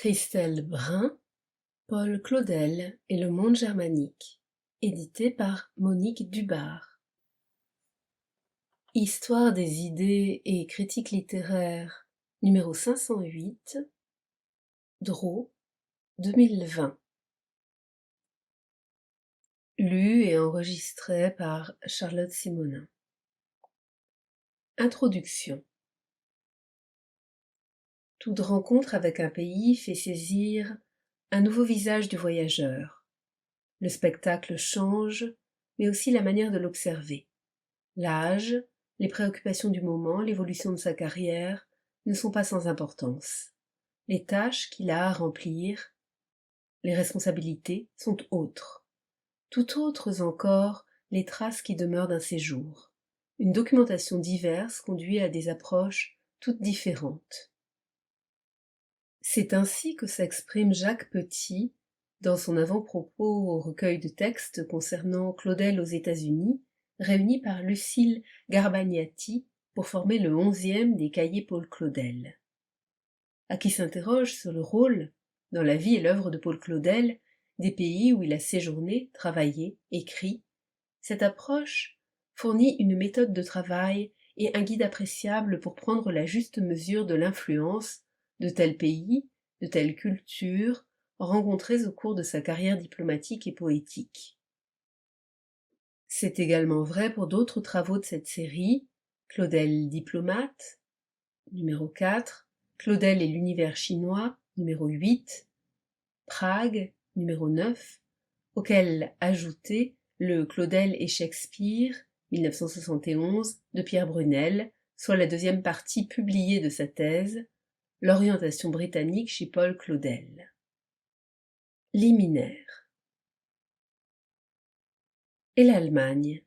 Christelle Brun, Paul Claudel et le monde germanique, édité par Monique Dubar. Histoire des idées et critique littéraire, numéro 508, Dreux, 2020. Lu et enregistré par Charlotte Simonin. Introduction. Toute rencontre avec un pays fait saisir un nouveau visage du voyageur. Le spectacle change, mais aussi la manière de l'observer. L'âge, les préoccupations du moment, l'évolution de sa carrière ne sont pas sans importance. Les tâches qu'il a à remplir, les responsabilités sont autres. Tout autres encore les traces qui demeurent d'un séjour. Une documentation diverse conduit à des approches toutes différentes. C'est ainsi que s'exprime Jacques Petit dans son avant-propos au recueil de textes concernant Claudel aux États-Unis, réuni par Lucile Garbagnati pour former le 11e des cahiers Paul Claudel. À qui s'interroge sur le rôle, dans la vie et l'œuvre de Paul Claudel, des pays où il a séjourné, travaillé, écrit, cette approche fournit une méthode de travail et un guide appréciable pour prendre la juste mesure de l'influence de tel pays, de telle culture, rencontrées au cours de sa carrière diplomatique et poétique. C'est également vrai pour d'autres travaux de cette série, Claudel diplomate, numéro 4, Claudel et l'univers chinois, numéro 8, Prague, numéro 9, auquel ajouter le Claudel et Shakespeare, 1971, de Pierre Brunel, soit la deuxième partie publiée de sa thèse, L'orientation britannique chez Paul Claudel. Liminaire. Et l'Allemagne?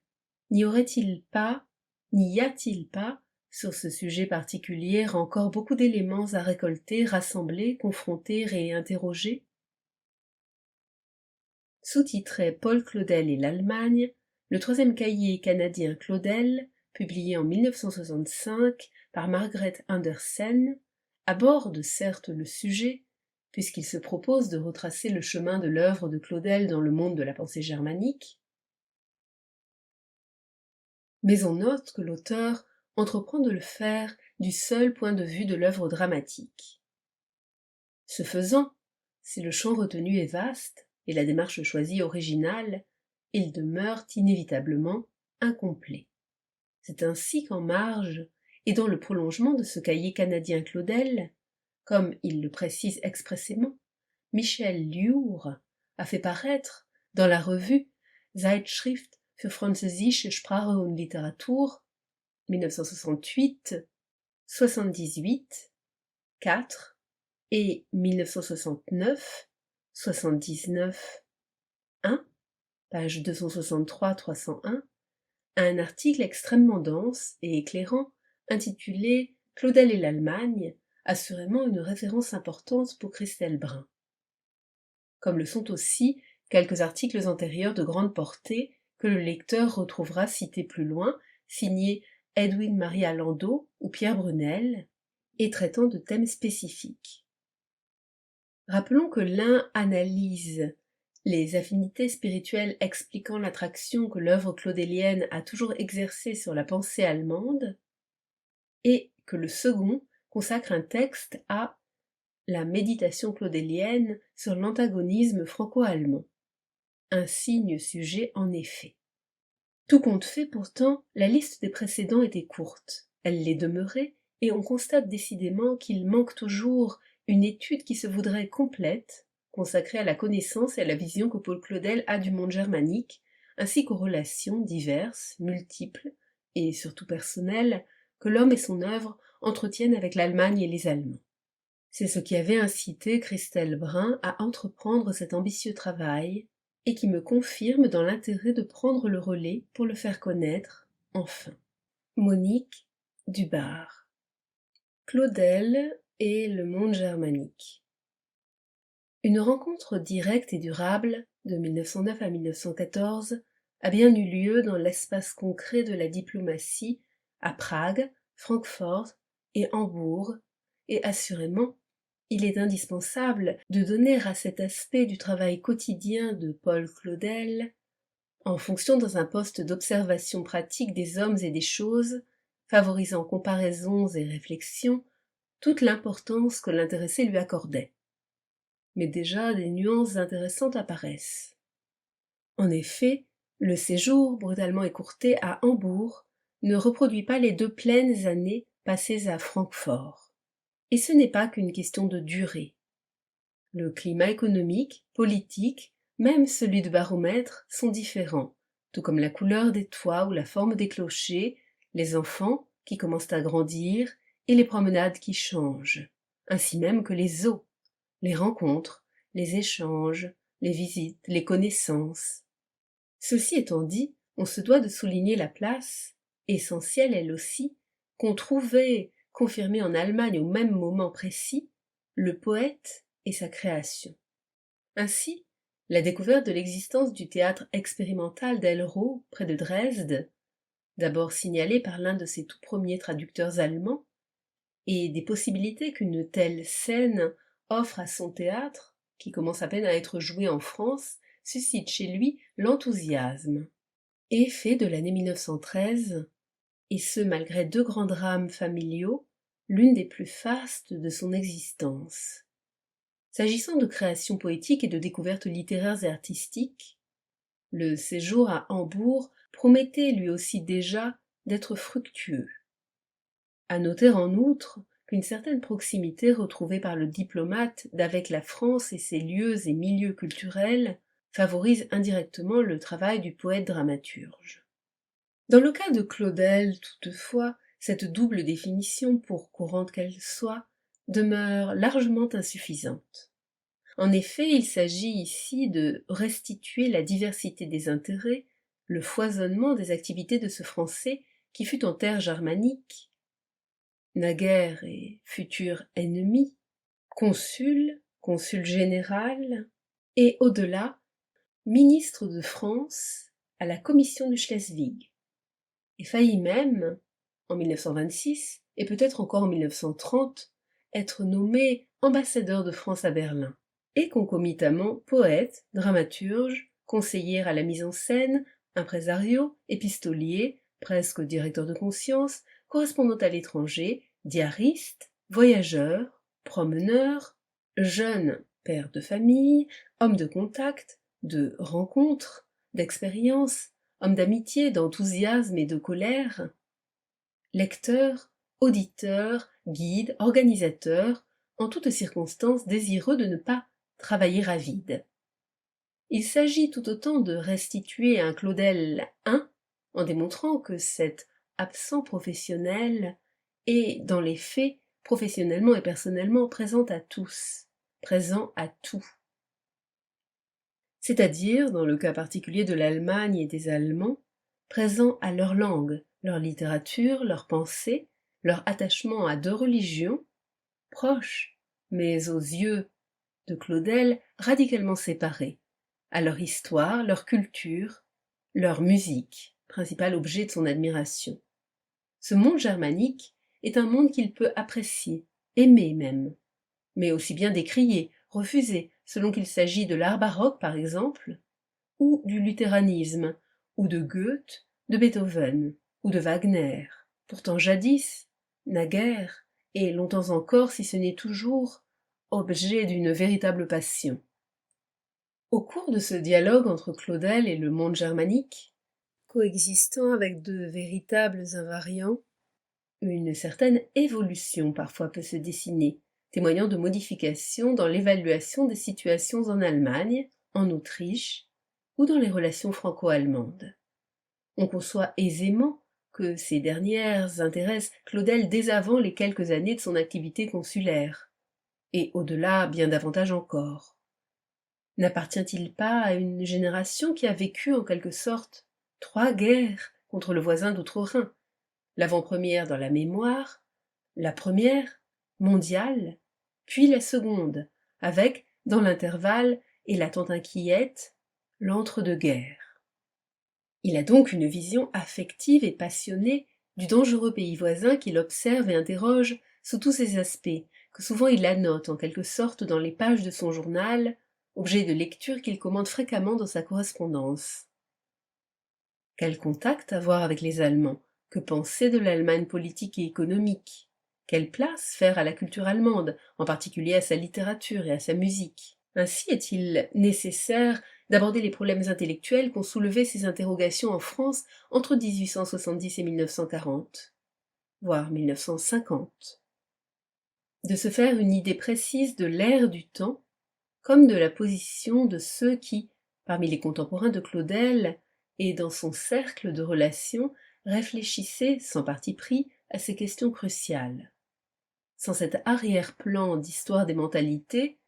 N'y aurait-il pas, n'y a-t-il pas, sur ce sujet particulier, encore beaucoup d'éléments à récolter, rassembler, confronter et interroger? Sous-titré Paul Claudel et l'Allemagne, le troisième cahier canadien Claudel, publié en 1965 par Margaret Andersen, aborde certes le sujet, puisqu'il se propose de retracer le chemin de l'œuvre de Claudel dans le monde de la pensée germanique, mais on note que l'auteur entreprend de le faire du seul point de vue de l'œuvre dramatique. Ce faisant, si le champ retenu est vaste et la démarche choisie originale, il demeure inévitablement incomplet. C'est ainsi qu'en marge, et dans le prolongement de ce cahier canadien Claudel, comme il le précise expressément, Michel Liour a fait paraître dans la revue Zeitschrift für französische Sprache und Literatur 1968, 78, 4 et 1969, 79, 1, page 263-301, un article extrêmement dense et éclairant intitulé « Claudel et l'Allemagne », assurément une référence importante pour Christelle Brun. Comme le sont aussi quelques articles antérieurs de grande portée que le lecteur retrouvera cités plus loin, signés Edwin Maria Landau ou Pierre Brunel, et traitant de thèmes spécifiques. Rappelons que l'un analyse les affinités spirituelles expliquant l'attraction que l'œuvre claudélienne a toujours exercée sur la pensée allemande, et que le second consacre un texte à la méditation claudélienne sur l'antagonisme franco-allemand. Un signe sujet en effet. Tout compte fait pourtant, la liste des précédents était courte, elle l'est demeurée, et on constate décidément qu'il manque toujours une étude qui se voudrait complète, consacrée à la connaissance et à la vision que Paul Claudel a du monde germanique, ainsi qu'aux relations diverses, multiples, et surtout personnelles, que l'homme et son œuvre entretiennent avec l'Allemagne et les Allemands. C'est ce qui avait incité Christelle Brun à entreprendre cet ambitieux travail, et qui me confirme dans l'intérêt de prendre le relais pour le faire connaître, enfin. Monique Dubar. Claudel et le monde germanique. Une rencontre directe et durable, de 1909 à 1914, a bien eu lieu dans l'espace concret de la diplomatie à Prague, Francfort et Hambourg, et assurément, il est indispensable de donner à cet aspect du travail quotidien de Paul Claudel, en fonction dans un poste d'observation pratique des hommes et des choses, favorisant comparaisons et réflexions, toute l'importance que l'intéressé lui accordait. Mais déjà des nuances intéressantes apparaissent. En effet, le séjour brutalement écourté à Hambourg ne reproduit pas les 2 pleines années passées à Francfort. Et ce n'est pas qu'une question de durée. Le climat économique, politique, même celui de baromètre sont différents, tout comme la couleur des toits ou la forme des clochers, les enfants qui commencent à grandir et les promenades qui changent, ainsi même que les eaux, les rencontres, les échanges, les visites, les connaissances. Ceci étant dit, on se doit de souligner la place, essentielle elle aussi, qu'ont trouvée, confirmée en Allemagne au même moment précis, le poète et sa création. Ainsi, la découverte de l'existence du théâtre expérimental d'Elroth près de Dresde, d'abord signalée par l'un de ses tout premiers traducteurs allemands, et des possibilités qu'une telle scène offre à son théâtre, qui commence à peine à être joué en France, suscite chez lui l'enthousiasme. Et fait de l'année 1913, et ce malgré 2 grands drames familiaux, l'une des plus fastes de son existence. S'agissant de création poétique et de découvertes littéraires et artistiques, le séjour à Hambourg promettait lui aussi déjà d'être fructueux. À noter en outre qu'une certaine proximité retrouvée par le diplomate d'avec la France et ses lieux et milieux culturels favorise indirectement le travail du poète dramaturge. Dans le cas de Claudel, toutefois, cette double définition, pour courante qu'elle soit, demeure largement insuffisante. En effet, il s'agit ici de restituer la diversité des intérêts, le foisonnement des activités de ce Français qui fut en terre germanique, naguère et futur ennemi, consul, consul général, et au-delà, ministre de France à la commission de Schleswig, et faillit même, en 1926, et peut-être encore en 1930, être nommé ambassadeur de France à Berlin, et concomitamment poète, dramaturge, conseiller à la mise en scène, impresario, épistolier, presque directeur de conscience, correspondant à l'étranger, diariste, voyageur, promeneur, jeune père de famille, homme de contact, de rencontres, d'expérience, homme d'amitié, d'enthousiasme et de colère, lecteur, auditeur, guide, organisateur, en toutes circonstances désireux de ne pas travailler à vide. Il s'agit tout autant de restituer un Claudel en démontrant que cet absent professionnel est, dans les faits, professionnellement et personnellement présent à tous, présent à tout. C'est-à-dire, dans le cas particulier de l'Allemagne et des Allemands, présent à leur langue, leur littérature, leur pensée, leur attachement à 2 religions, proches, mais aux yeux de Claudel radicalement séparés, à leur histoire, leur culture, leur musique, principal objet de son admiration. Ce monde germanique est un monde qu'il peut apprécier, aimer même, mais aussi bien décrier, refuser, selon qu'il s'agit de l'art baroque par exemple, ou du luthéranisme, ou de Goethe, de Beethoven, ou de Wagner. Pourtant jadis, naguère, et longtemps encore si ce n'est toujours, objet d'une véritable passion. Au cours de ce dialogue entre Claudel et le monde germanique, coexistant avec 2 véritables invariants, une certaine évolution parfois peut se dessiner, témoignant de modifications dans l'évaluation des situations en Allemagne, en Autriche ou dans les relations franco-allemandes. On conçoit aisément que ces dernières intéressent Claudel dès avant les quelques années de son activité consulaire, et au-delà bien davantage encore. N'appartient-il pas à une génération qui a vécu en quelque sorte 3 guerres contre le voisin d'outre-Rhin, l'avant-première dans la mémoire, la première, mondiale, puis la seconde, avec, dans l'intervalle et l'attente inquiète, l'entre-deux-guerres. Il a donc une vision affective et passionnée du dangereux pays voisin qu'il observe et interroge sous tous ses aspects, que souvent il annote en quelque sorte dans les pages de son journal, objet de lecture qu'il commente fréquemment dans sa correspondance. Quel contact avoir avec les Allemands? Que penser de l'Allemagne politique et économique? Quelle place faire à la culture allemande, en particulier à sa littérature et à sa musique? Ainsi est-il nécessaire d'aborder les problèmes intellectuels qu'ont soulevés ces interrogations en France entre 1870 et 1940, voire 1950. De se faire une idée précise de l'ère du temps, comme de la position de ceux qui, parmi les contemporains de Claudel et dans son cercle de relations, réfléchissaient sans parti pris à ces questions cruciales. Sans cet arrière-plan d'histoire des mentalités,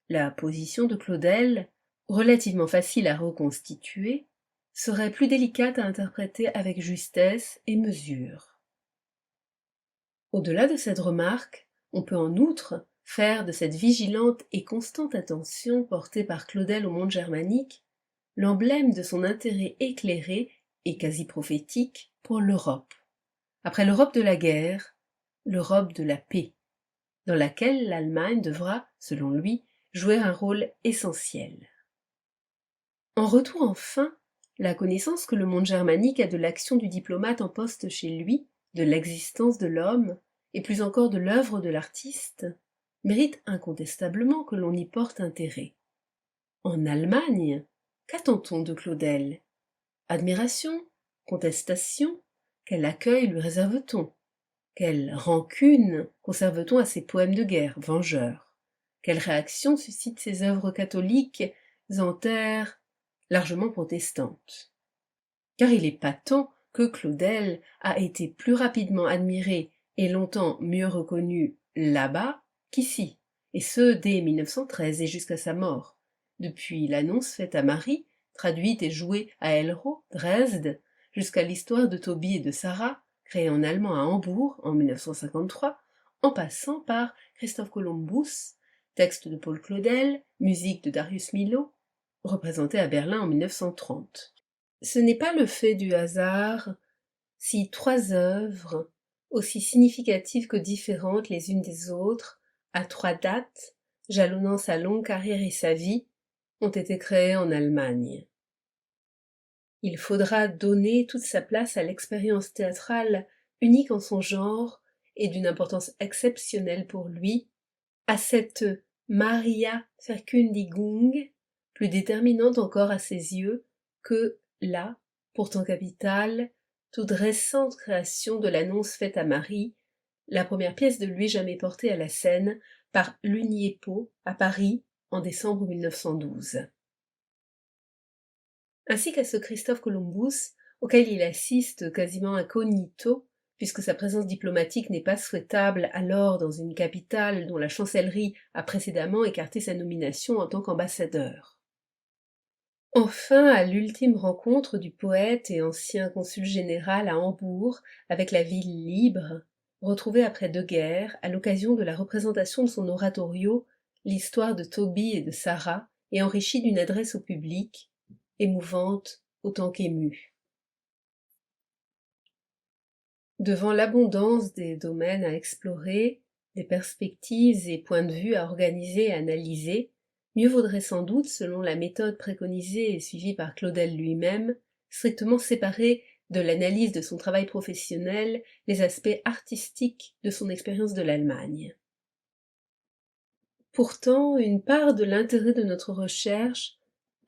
la position de Claudel, relativement facile à reconstituer, serait plus délicate à interpréter avec justesse et mesure. Au-delà de cette remarque, on peut en outre faire de cette vigilante et constante attention portée par Claudel au monde germanique l'emblème de son intérêt éclairé et quasi prophétique pour l'Europe. Après l'Europe de la guerre, l'Europe de la paix, dans laquelle l'Allemagne devra, selon lui, jouer un rôle essentiel. En retour enfin, la connaissance que le monde germanique a de l'action du diplomate en poste chez lui, de l'existence de l'homme, et plus encore de l'œuvre de l'artiste, mérite incontestablement que l'on y porte intérêt. En Allemagne, qu'attend-on de Claudel? Admiration? Contestation? Quel accueil lui réserve-t-on? Quelle rancune conserve-t-on à ses poèmes de guerre vengeurs? Quelle réaction suscitent ses œuvres catholiques en terre largement protestantes? Car il est patent que Claudel a été plus rapidement admiré et longtemps mieux reconnu là-bas qu'ici, et ce dès 1913 et jusqu'à sa mort. Depuis l'annonce faite à Marie, traduite et jouée à Elro, Dresde, jusqu'à l'histoire de Toby et de Sarah, créée en allemand à Hambourg en 1953, en passant par Christophe Columbus, texte de Paul Claudel, musique de Darius Milhaud, représenté à Berlin en 1930. Ce n'est pas le fait du hasard si trois œuvres, aussi significatives que différentes les unes des autres, à trois dates, jalonnant sa longue carrière et sa vie, ont été créées en Allemagne. Il faudra donner toute sa place à l'expérience théâtrale unique en son genre et d'une importance exceptionnelle pour lui, à cette Maria Verkündigung, plus déterminante encore à ses yeux que la, pourtant capitale, toute récente création de l'annonce faite à Marie, la première pièce de lui jamais portée à la scène par Lunieppo à Paris en décembre 1912. Ainsi qu'à ce Christophe Columbus, auquel il assiste quasiment incognito, puisque sa présence diplomatique n'est pas souhaitable alors dans une capitale dont la chancellerie a précédemment écarté sa nomination en tant qu'ambassadeur. Enfin, à l'ultime rencontre du poète et ancien consul général à Hambourg avec la ville libre, retrouvée après deux guerres, à l'occasion de la représentation de son oratorio, l'histoire de Toby et de Sarah, et enrichie d'une adresse au public, émouvante autant qu'émue. Devant l'abondance des domaines à explorer, des perspectives et points de vue à organiser et analyser, mieux vaudrait sans doute, selon la méthode préconisée et suivie par Claudel lui-même, strictement séparer de l'analyse de son travail professionnel les aspects artistiques de son expérience de l'Allemagne. Pourtant, une part de l'intérêt de notre recherche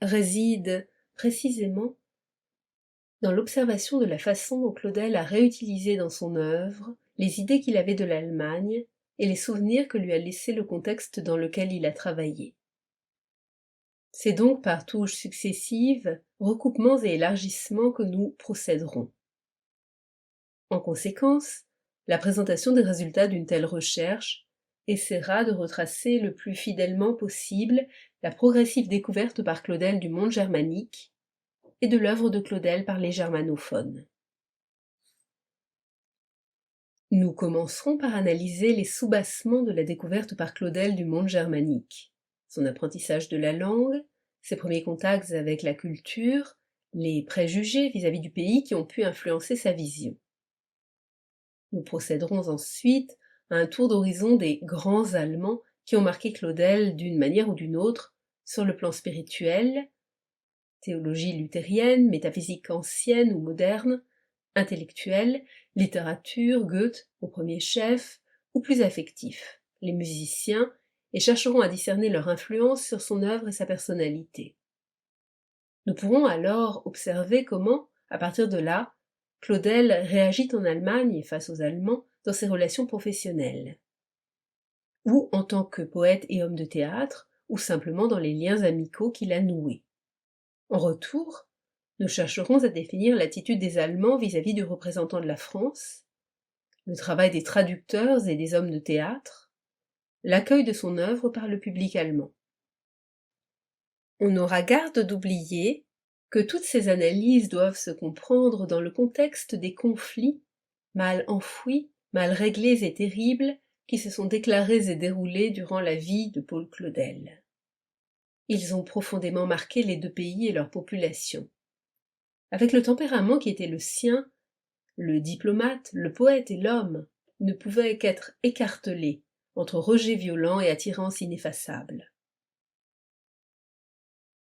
réside précisément dans l'observation de la façon dont Claudel a réutilisé dans son œuvre les idées qu'il avait de l'Allemagne et les souvenirs que lui a laissés le contexte dans lequel il a travaillé. C'est donc par touches successives, recoupements et élargissements que nous procéderons. En conséquence, la présentation des résultats d'une telle recherche essaiera de retracer le plus fidèlement possible la progressive découverte par Claudel du monde germanique et de l'œuvre de Claudel par les germanophones. Nous commencerons par analyser les soubassements de la découverte par Claudel du monde germanique, son apprentissage de la langue, ses premiers contacts avec la culture, les préjugés vis-à-vis du pays qui ont pu influencer sa vision. Nous procéderons ensuite à un tour d'horizon des grands Allemands qui ont marqué Claudel d'une manière ou d'une autre, sur le plan spirituel, théologie luthérienne, métaphysique ancienne ou moderne, intellectuelle, littérature, Goethe au premier chef, ou plus affectif, les musiciens, et chercheront à discerner leur influence sur son œuvre et sa personnalité. Nous pourrons alors observer comment, à partir de là, Claudel réagit en Allemagne face aux Allemands dans ses relations professionnelles, ou en tant que poète et homme de théâtre, ou simplement dans les liens amicaux qu'il a noués. En retour, nous chercherons à définir l'attitude des Allemands vis-à-vis du représentant de la France, le travail des traducteurs et des hommes de théâtre, l'accueil de son œuvre par le public allemand. On aura garde d'oublier que toutes ces analyses doivent se comprendre dans le contexte des conflits, mal enfouis, mal réglés et terribles, qui se sont déclarés et déroulés durant la vie de Paul Claudel. Ils ont profondément marqué les deux pays et leur population. Avec le tempérament qui était le sien, le diplomate, le poète et l'homme ne pouvaient qu'être écartelés entre rejet violent et attirance ineffaçable.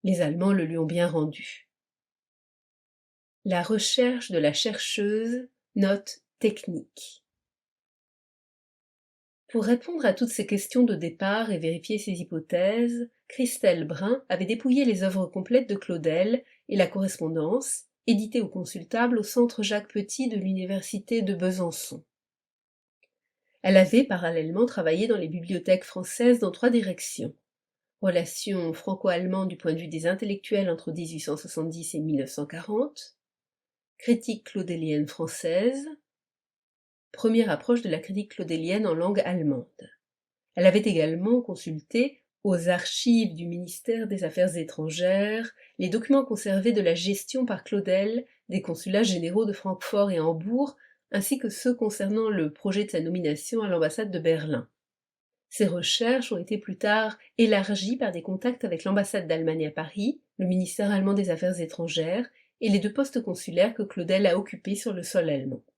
Les Allemands le lui ont bien rendu. La recherche de la chercheuse, note technique. Pour répondre à toutes ces questions de départ et vérifier ces hypothèses, Christelle Brun avait dépouillé les œuvres complètes de Claudel et la correspondance, éditée ou consultable au Centre Jacques Petit de l'Université de Besançon. Elle avait parallèlement travaillé dans les bibliothèques françaises dans 3 directions. Relations franco-allemandes du point de vue des intellectuels entre 1870 et 1940, critique claudélienne française, première approche de la critique claudélienne en langue allemande. Elle avait également consulté, aux archives du ministère des Affaires étrangères, les documents conservés de la gestion par Claudel des consulats généraux de Francfort et Hambourg, ainsi que ceux concernant le projet de sa nomination à l'ambassade de Berlin. Ces recherches ont été plus tard élargies par des contacts avec l'ambassade d'Allemagne à Paris, le ministère allemand des Affaires étrangères et les 2 postes consulaires que Claudel a occupés sur le sol allemand.